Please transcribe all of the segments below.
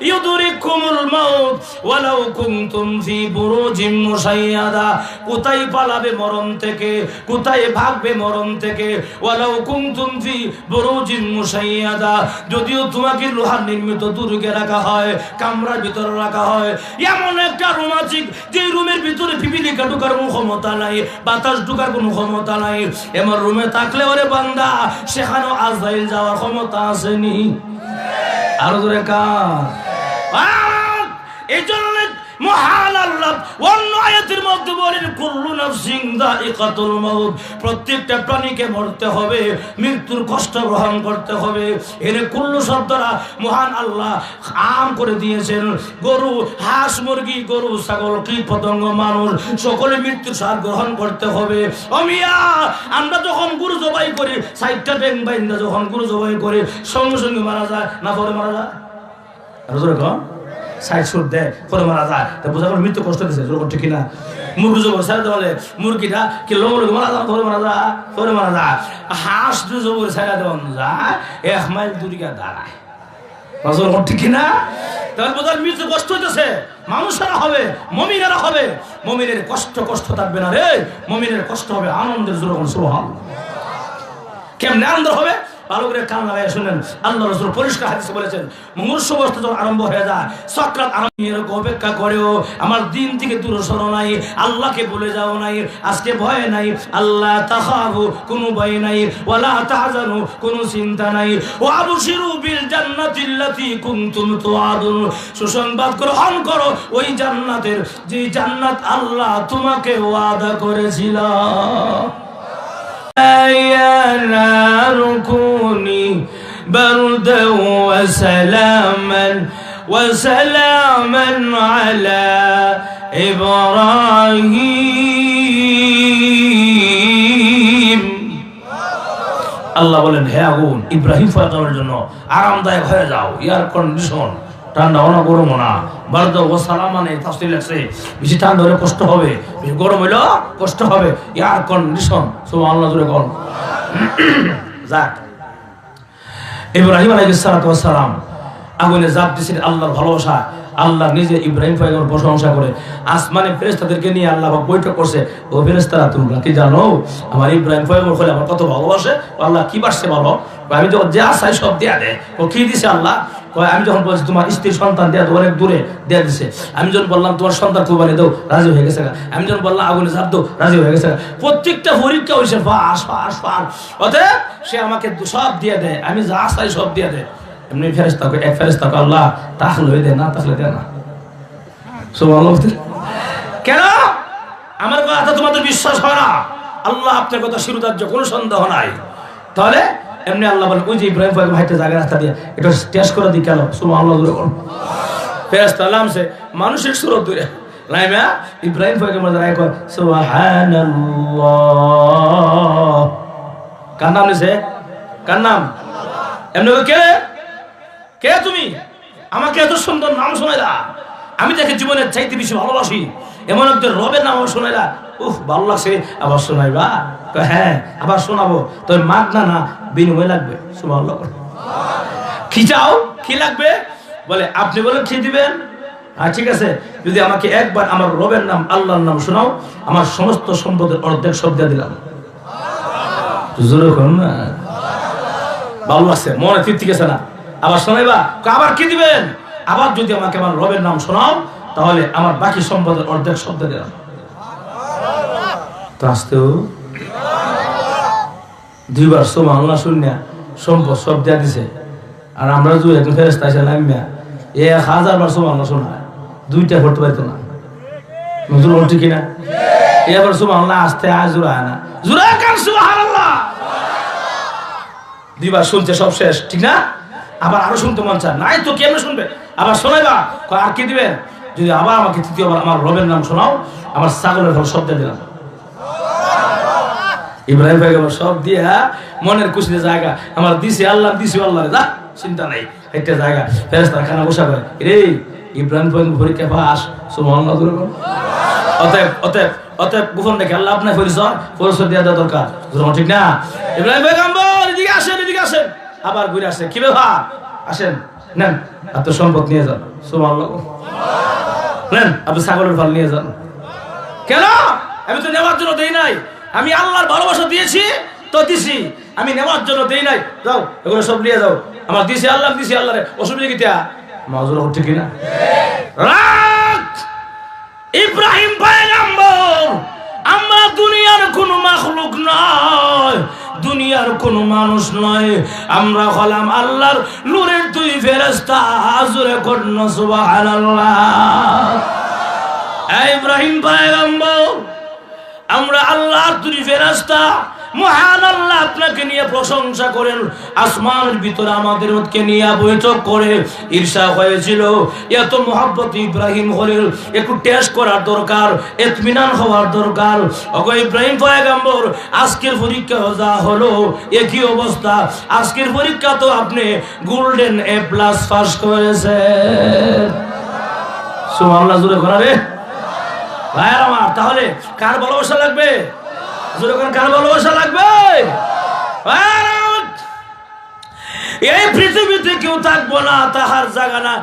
ইউদরিকুমুল মাউত ওয়ালাউ কুনতুম ফি বুরুজিম মুশাইয়াদা, কোথায় পালাবে মরণ থেকে, কোথায় ভাগবে মরণ থেকে। ওয়ালাউ কুনতুম ফি বুরুজিম মুশাইয়াদা, যদিও তোমাকে লোহার নির্মিত দুর্গে রাখা হয়, কামরার ভিতরে রাখা হয়, এমন একটা রুম আছে যে রুমের ভিতরে পিপিলিকা ঢোকার কোনো ক্ষমতা নাই, বাতাস ঢোকার কোনো ক্ষমতা নাই, এমন রুমে থাকলে ওরে বান্দা সেখানেও আজরাইল যাওয়ার ক্ষমতা আসেনি। আরো জোরে কার। এই জন্য মহান আল্লাহ অন্য আয়াতের মধ্যে বলেন কুল্লু নাফসিন যায়িকাতুল মাউত, প্রত্যেকটা প্রাণীকে মরতে হবে, মৃত্যুর কষ্ট গ্রহণ করতে হবে। এর কুল্লু শব্দটা মহান আল্লাহ আম করে দিয়েছেন। গরু, হাঁস, মুরগি, গরু, ছাগল, কীট পতঙ্গ, মানুষ সকলে মৃত্যুর স্বাদ গ্রহণ করতে হবে। ও মিয়া, আমরা যখন গরু জবাই করি, সাইডটা ব্যাং বাইন্দা যখন গরু জবাই করি, সঙ্গে সঙ্গে মারা যায় না পরে মারা যায়? সাইড সুর দেয় পরে মারা যায়, তা বোঝা করে মৃত্যু কষ্ট দিচ্ছে, জোর ঠিক কিনা? মুরগি জবর সাইড দেওয়ালে মুরগিটা কি লোক মারা যায়, পরে মারা যায়, পরে মারা যায়। হাঁস জবর সাইড দেওয়া যায় 1 মাইল দূরে দাঁড়ায়, ঠিক কিনা? তাহলে বোঝার মৃত্যু কষ্ট হইতেছে, মানুষেরা হবে, মমিনেরা হবে। মমিনের কষ্ট থাকবে না রে, মমিনের কষ্ট হবে আনন্দের। জোর সুবহানাল্লাহ। কেমনে আনন্দ হবে? ভালো করে কান লাগাই শুনেন। আল্লাহ রাসূল পরিষ্কার হাদিসে বলেছেন, মুমূর্ষু অবস্থা যখন আরম্ভ হয়ে যায়, সাকরাত আরম্ভ এরকম অপেক্ষা করেও আমার দিন থেকে দূরে সরো নাই, আল্লাহকে ভুলে যাও নাই, আজকে ভয় নাই, আল্লাহ তাখাফু কোনো ভয় নাই, ওয়ালা তাহজানু কোনো চিন্তা নাই, ওয়া আবশিরু বিল জান্নাতিল্লাতী কুনতুম তুআদুন, সুসংবাদ গ্রহণ করো ওই জান্নাতের যে জান্নাত আল্লাহ তোমাকে ওয়াদা করেছিল। يا نار كوني بردا وسلاما على إبراهيم। আল্লাহ বলেন, হে আগুন, ইব্রাহিম পয়গম্বরের জন্য আরামদায়ক হয়ে যাও, এয়ার কন্ডিশন, ঠান্ডা না গরম না, বারদা ও সালামানে তাফসীর লেখছে, বেশি ঠান্ডা হলে কষ্ট হবে, বেশি গরম হইলে কষ্ট হবে, এয়ার কন্ডিশন। সুবহানাল্লাহ জোরে বল। যাক, ইব্রাহিম আলাইহিস সালাতু ওয়াস সালাম আগুনে জাপ দিয়েছেন আল্লাহর ভালোবাসা। আল্লাহ নিজে ইব্রাহিম পয়গম্বর প্রশংসা করে আসমানে ফেরেশতাদেরকে নিয়ে আল্লাহ বৈঠক করছে, ও ফেরেশতারা তোমরা কি জানো আমার ইব্রাহিম পয়গম্বর হলে আমার কত ভালোবাসে? আল্লাহ কি বাসছে বলো? আমি যখন যা চাই সব দেয়া দেয়। ও কি দিছে আল্লাহ? আমি যখন বলছি তোমার স্ত্রীর সন্তান দেয়া তো অনেক দূরে দেয়া দিছে। আমি যখন বললাম তোমার সন্তান কুরবানি দাও, রাজি হয়ে গেছে। আমি যখন বললাম আগুনে ঝাঁপ দাও, রাজি হয়ে গেছে। প্রত্যেকটা পরীক্ষা হয়েছে ফাঁস। অতএব সে আমাকে সব দিয়ে দেয়, আমি যা চাই সব দিয়ে দেয়। এমনি ফেরেশতা এক ফেরেশতা আল্লাহ তাহলে হয়ে দেয় না, তাহলে দেয় না। সুবহানাল্লাহ। কেন আমার কথা তোমাদের বিশ্বাস হয় না? আল্লাহ আপনার কথা শিরোধার্য, কোনো সন্দেহ নাই। তাহলে এমনি আল্লাহ বলেন, ওই যে ইব্রাহিম পয়গম্বর হাইটে জায়গা রাস্তা দিয়ে এটা টেস্ট করে দিই কেন? সুবহানাল্লাহ। ফেরেশতা নামছে মানুষের সুরত দূরে লাইমা ইব্রাহিম পয়গম্বর দাঁড়ায় কয় সুবহানাল্লাহ। কার নাম নিছে? কার নাম? এমনি কে তুমি আমাকে এত সুন্দর নাম শোনাইলা? আমি তাকে জীবনের চাইতে বেশি ভালোবাসি, এমন একজন রবের নাম শোনাইলা, ভালো লাগছে, আবার শোনাইবা? হ্যাঁ আবার শোনাবো। তোর মাগনা না, বিনিময় লাগবে। সুবহানাল্লাহ। কি চাও? কি লাগবে? বলে আপনি বলেন কি দিবেন? ঠিক আছে, যদি আমাকে একবার আমার রবের নাম আল্লাহর নাম শোনাও, আমার সমস্ত সম্পদের অর্ধেক সব দিয়ে দিলাম। ভালো লাগছে, মনে তৃপ্তি গেছে না? আবার শোনাইবা? আবার কি দিবেন? আবার যদি আমাকে আমার রবের নাম শোনাও, তাহলে আমার বাকি সম্পদের অর্ধেক সব দিয়ে দিলাম। তো আসতেও দুইবার সুবহানাল্লাহ শুনিয়া সম্পদ সব দিয়া দিছে। আর আমরা যদি একজন ফেরেশতা এসে নামিয়া 1000 বার সুবহানাল্লাহ শোনায়, দুইটা করতে পারতো না। নজর বলছে কিনা? এবার সুবহানাল্লাহ আসতে জোড়ায় না, জোড়ায় কান সুবহানাল্লাহ। দুইবার শুনছে, সব শেষ, ঠিক না? আবার আরো শুনতে মন চায়, নাই তো কেমনে শুনবে? আবার শোনাইবা? আর কি দিবেন? যদি আবার আমাকে তৃতীয়বার আমার রবের নাম শোনাও, আমার ছাগলের ফল সব দিয়ে দিলাম। ইব্রাহিম পয়গম্বর সব দিয়া মনের খুশিতে জায়গা আমার দিছে আল্লাহ, দিছে আল্লাহ, যা চিন্তা নাই, একটা জায়গা। ফেরেশতারা খানা বসা করে, রে ইব্রাহিম পয়গম্বর পরীক্ষা পাস। সুবহানাল্লাহ। অতএব গোপন দেখে আল্লাহ আপনার পরিচয় দেওয়া দরকার, ঠিক না? ইব্রাহিম পয়গম্বর এদিকে আসেন, আবার ঘুরে আসে, কি ব্যাপার? আসেন, নেন আপনার সম্পদ নিয়ে যান, সুবহানাল্লাহ, নেন আপনি ছাগলের ফল নিয়ে যান। কেন? আমি তো নেওয়ার জন্য দেই নাই, আমি আল্লাহর ভালোবাসা দিয়েছি তো দিছি, আমি নেওয়ার জন্য দেই নাই। যাও এগুলো সব নিয়ে যাও, আমার দিছি আল্লাহ, দিছি আল্লাহ রে, অসুবিধা কি তা মাজুর হচ্ছে কিনা? রাত ইব্রাহিম পয়গম্বর, আমরা দুনিয়ার কোনো মাখলুক নয়, দুনিয়ার কোনো মানুষ নয়, আমরা হলাম আল্লাহর নূরের দুই ফেরেশতা। জোরে করুন সুবহানাল্লাহ। ইব্রাহিম পয়গম্বর, আমরা আল্লাহর দুই ফেরেশতা, মহান আল্লাহ আপনাকে নিয়ে প্রশংসা করেন। আসমানের ভিতরে আমাদেরকে নিয়ে বৈঠক করে ঈর্ষা হয়েছিল, এত মহব্বত ইব্রাহিম হলেন, একটু টেস্ট করার দরকার, ইতমিনান হওয়ার দরকার। ওগো ইব্রাহিম পয়গম্বর, আজকের পরীক্ষা যা হলো একই অবস্থা, আজকের পরীক্ষা তো আপনি গোল্ডেন A+ পাস করেছেন। সুবহানাল্লাহ, জোরে করা রে ভাইয়ার আমার। তাহলে কার ভালোবাসা লাগবে? কার ভালোবাসা লাগবে? এই পৃথিবীতে কেউ থাকবো না তাহার জায়গা না,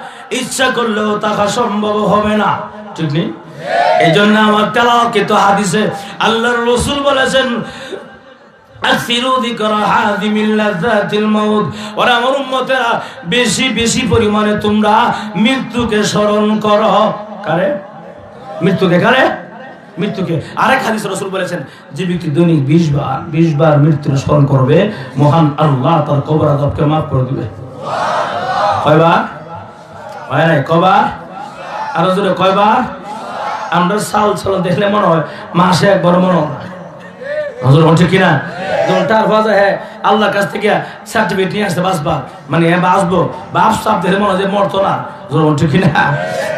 ইচ্ছা করলেও থাকা সম্ভব হবে না, ঠিক নেই? এই জন্য আমার তেলাওয়াত হাদিসে আল্লাহর রাসূল বলেছেন, বেশি বেশি পরিমাণে তোমরা মৃত্যুকে স্মরণ করো। কারে? মৃত্যুকে। কারে? মৃত্যুকে। আরেক হাদিসে রাসূল বলেছেন, যে ব্যক্তি দৈনিক 20 বার মৃত্যুর স্মরণ করবে, মহান আল্লাহ তার কবর আযাবকে মাফ করে দিবে। কয়বার? হয় নাই? কয়বার? আরো জোরে কয়বার? আমরা সাল দেখলে মনে হয় মাসে একবার মনে হয়, হুজুর বলছে কিনা? যখন তার বাজে হ্যাঁ আল্লাহর কাছ থেকে সার্টিফিকেট নিয়ে আসতে বাঁচবা, মানে বাঁচবো বাপ সাপ দেখলে মনে হয় যে মরতো না, হুজুর বলছে কিনা?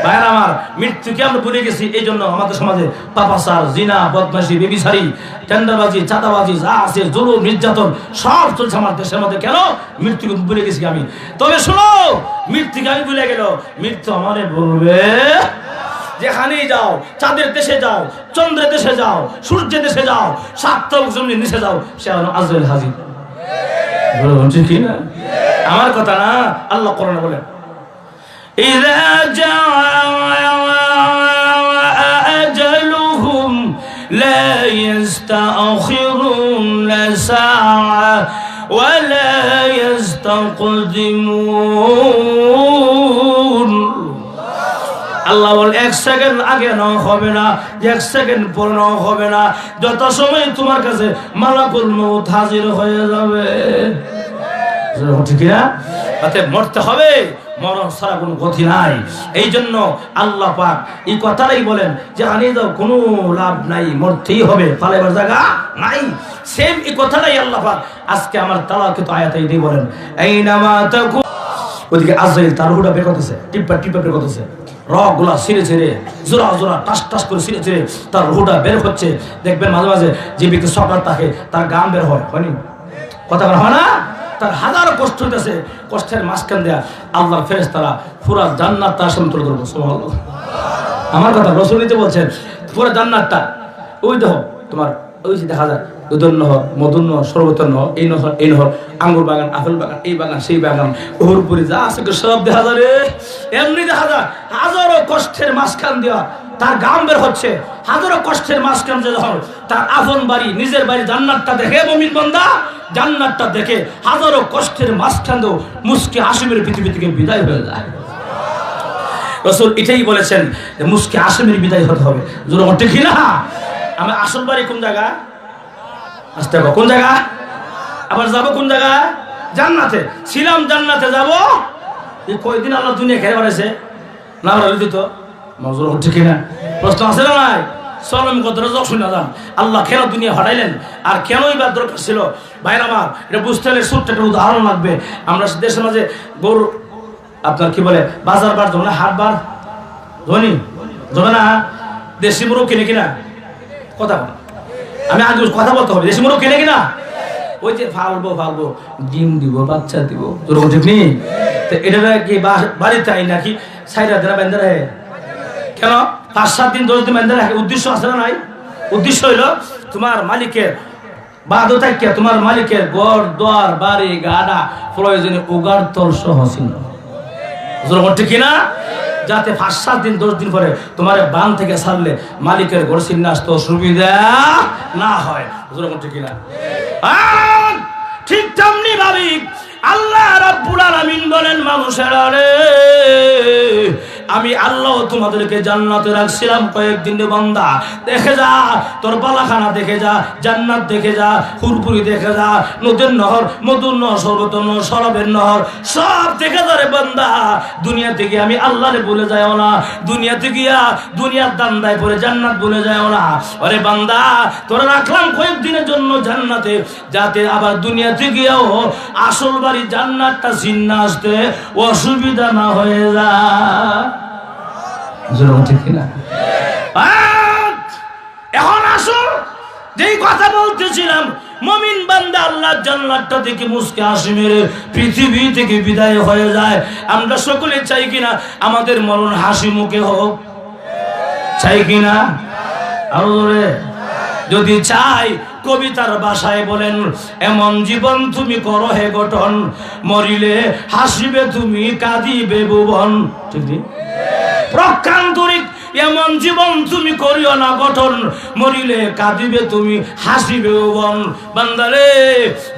ভাইয়ের আমার, মৃত্যুকে আমরা ভুলে গেছি। এই জন্য আমাদের সমাজে পাপাচার, জিনা, বদমাশি, বেবিচারি, টেন্ডারবাজি, চাঁদাবাজি যা আছে, জুলুম, নির্যাতন সব চলছে আমার দেশের মধ্যে। কেন? মৃত্যুকে ভুলে গেছি আমি। তবে শোনো, মৃত্যুকে আমি ভুলে গেল, মৃত্যু আমারে বলবে, যেখানেই যাও, চাঁদের দেশে যাও, চন্দ্রের দেশে যাও, সূর্যের দেশে যাও, সাতটাও জমির নিচে যাও, সে আজরাইল হাজির। কি না? আমার কথা না, আল্লাহ কোরআনে বলেন, ইযা জাআ আজালুহুম লা ইস্তাখিরুনা সাআ ওয়া লা ইস্তাকদিমুন। আল্লাহ বল, 1 সেকেন্ড আগে নাও হবে না, 1 সেকেন্ড পরে নাও হবে না, যত সময় তোমার কাছে মালাকুল মউত হাজির হয়ে যাবে। ঠিক না? অতএব মরতে হবে, মরণ ছাড়া কোনো গতি নাই। এই জন্য আল্লাহ পাক এই কথাটাই বলেন যে আনিয়ে দাও, কোনো লাভ নাই, মরতেই হবে, পালাইবার জায়গা নাই। সেম এই কথাটাই আল্লাহ পাক আজকে আমার তালাকে তো আয়াতেই দিয়ে বলেন, আইনামা তাকুন। ওদিকে আজরাইল তার রূহটা বের করতেছে, টিপা বের করতেছে, রগগুলা ছিঁড়ে ছিঁড়ে, জোড়া জোড়া টাস টাস করে ছিঁড়ে ছিঁড়ে তার রুহটা বের হচ্ছে। দেখবেন মাঝে মাঝে যে ব্যক্তি সকাল থাকে তার গাম বের হয়নি, কথা বলা হয় না? তার হাজারো কষ্ট হইতেছে, কষ্টের মাঝখান দেয়া আল্লাহর ফেরেশতারা পুরা জান্নাত তার সামনে তুলে ধরবো। সুবহানাল্লাহ। আমার কথা রাসূল নিজে বলছেন, পুরা জান্নাতটা ওই দেখো তোমার, ওই যে দেখা যায় উদর নহর, মধুর নহর, সর্বতর নহর, এই নহর, এই নহর, আঙ্গুর বাগান, আপেল বাগান, এই বাগান, সেই বাগান, ওহরপুরি যা আছে সব দেখা যায় রে। এমনি দেখা যায় হাজারো কষ্টের মাঝখান দেওয়া তার গাম বের হচ্ছে, হাজারো কষ্টের মাঝখান যে যখন তার আপন বাড়ি, নিজের বাড়ি জান্নাতটা দেখে, মুমিন বান্দা জান্নাতটা দেখে হাজারো কষ্টের মাঝখান দিয়েও মুস্কি হাসিমের পৃথিবী থেকে বিদায় হয়ে যায়। রাসূল এটাই বলেছেন যে মুস্কি হাসিমের বিদায় হতে হবে। জোরে বলতে কি না? আমার আসল বাড়ি কোন জায়গা? আসতে হবে কোন জায়গা? আবার যাবো কোন জায়গা? জান্নাতে। ছিলাম জান্নাতে, যাবো এই কয়দিন আল্লাহ দুনিয়া খেয়ে বেড়াইছে না, দিত মজুর হচ্ছে কিনা? প্রশ্ন আছে না নাই? চল আমি কতটা যোগ শুনে যান, আল্লাহ কেন দুনিয়া হটাইলেন আর কেনই বা দরকার ছিল? ভাইরা আমার, এটা বুঝতে হলে ছোট্ট একটা উদাহরণ লাগবে। আমরা দেশের মাঝে গরু, আপনার কি বলে, বাজার বার জমে না, হাট বার ধনী জমে না, দেশি মুরগ কিনে কিনা? কথা আমি আগে কথা বলতে হবে, দেশি মুরগ কিনে কিনা? ওই যে ফালবো ডিম দিব, বাচ্চা দিব, ঠিক নেই? এটা কি বাড়িতে আই নাকি সাইডা দেনা বেঁধে রাখে? কেন 5-7 দিন 10 দিন বেঁধে রাখে? উদ্দেশ্য আছে না নাই? উদ্দেশ্য হইল তোমার মালিকের বাদও থাকিয়া তোমার মালিকের ঘর দোয়ার বাড়ি গাড়া প্রয়োজনে উগার তল সহ ছিল। ঠিক না? যাতে 5-7 দিন 10 দিন পরে তোমার বান থেকে ছাড়লে মালিকের ঘর চিন্না আসতে সুবিধা না হয়। ঠিক না? ঠিক তেমনি ভাবি আল্লাহ রাব্বুল আলামিন বলেন, মানুষেরা রে, আমি আল্লাহ তোমাদেরকে জান্নাতে রাখছিলাম কয়েকদিন রে বান্দা, দেখে যা তোর বালাখানা, দেখে যা জান্নাত, দেখে যা হুরপুরি, দেখে যা নদীর নহর, মধুর নহর, সর্বত নহর, শরাবের নহর, সব দেখে যা রে বান্দা। দুনিয়া থেকে আমি আল্লাহরে ভুলে যাইও না, দুনিয়াতে গিয়া দুনিয়ার দান্দায় পড়ে জান্নাত ভুলে যাইও না। আরে বান্দা, তোরা রাখলাম কয়েকদিনের জন্য জান্নাতে, যাতে আবার দুনিয়াতে গিয়াও আসল বাড়ি জান্নাতটা চিন্না আসতে অসুবিধা না হয়ে যায়। ঠিক না? এখন আসো, যেই কথা বলতেছিলাম, মুমিন বান্দা আল্লাহর জান্নাতটা থেকে মুসকে হাসি মেরে পৃথিবী থেকে বিদায় হয়ে যায়। আমরা সকলে চাই কিনা আমাদের মরণ হাসি মুখে হোক? চাই কিনা? আরো জোরে যদি চাই, কবিতার ভাষায় বলেন, এমন জীবন তুমি করো হে গঠন, মরিলে হাসিবে তুমি, কাঁদিবে ভুবন। ঠিক ঠিক? প্রকান্তরিক, এমন জীবন তুমি করিও না গঠন, মরিলে কাঁদিবে তুমি, হাসিবে ভুবন। বান্দারে,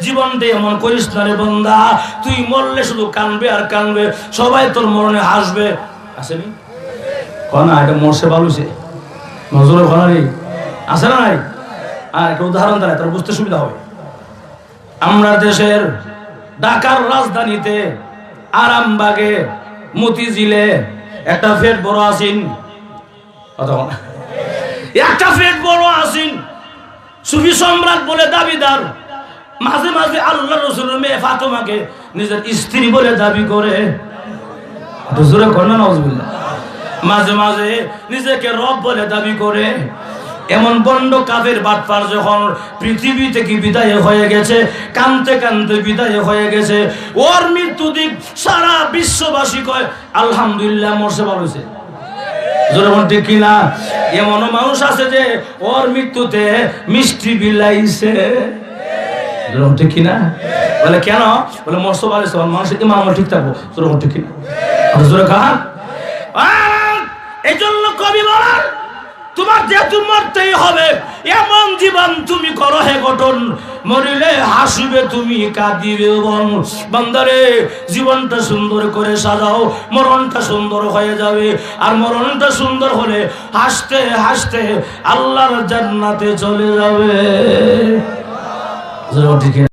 জীবনটা এমন করিস না রে বান্দা, তুই মরলে শুধু কানবে আর কানবে, সবাই তোর মরণে হাসবে। আসেনি কনা? এটা মরছে বালুছে নজরে ঘনারি আছে না নাই? আর একটা উদাহরণ দ্বারা তোর বুঝতে সুবিধা হবে। আমরা দেশের ঢাকার রাজধানীতে আরামবাগে মতিঝিলে একটা ফেট বড় আসিন, একটা ফেট বড় আসিন, সুফি সম্রাট বলে দাবিদার, মাঝে মাঝে আল্লাহ রাসূলের মেয়ে ফাতেমাকে নিজের স্ত্রী বলে দাবি করে। হুজুরে কন্যা নাউজুবিল্লাহ। মাঝে মাঝে নিজেকে রব বলে দাবি করে। এমন বন্ড কাফের বাটপার যখন পৃথিবী থেকে বিদায় হয়ে গেছে, কানতে কানতে বিদায় হয়ে গেছে, ওর মৃত্যু দিক সারা বিশ্ববাসী কয় আলহামদুলিল্লাহ, মরছে ভালো হয়েছে। জোরে ঠিক কিনা? এমনও মানুষ আছে যে ওর মৃত্যুতে মিষ্টি বিলাইছে। ঠিক কিনা? বলে কেন? বলে মরছে ভালো হয়েছে, মানুষের ইমান ঠিক থাকবো। জোরে ঠিক কিনা? জোরে খান। এই জন্য কবি বলেন, তোমার যেহেতু মরতেই হবে, এমন জীবন তুমি করো হে গঠন, মরিলে হাসিবে তুমি, কাঁদিবে বন। বান্দারে, জীবনটা সুন্দর করে সাজাও, মরণটা সুন্দর হয়ে যাবে। আর মরণটা সুন্দর হলে হাসতে হাসতে আল্লাহর জান্নাতে চলে যাবে।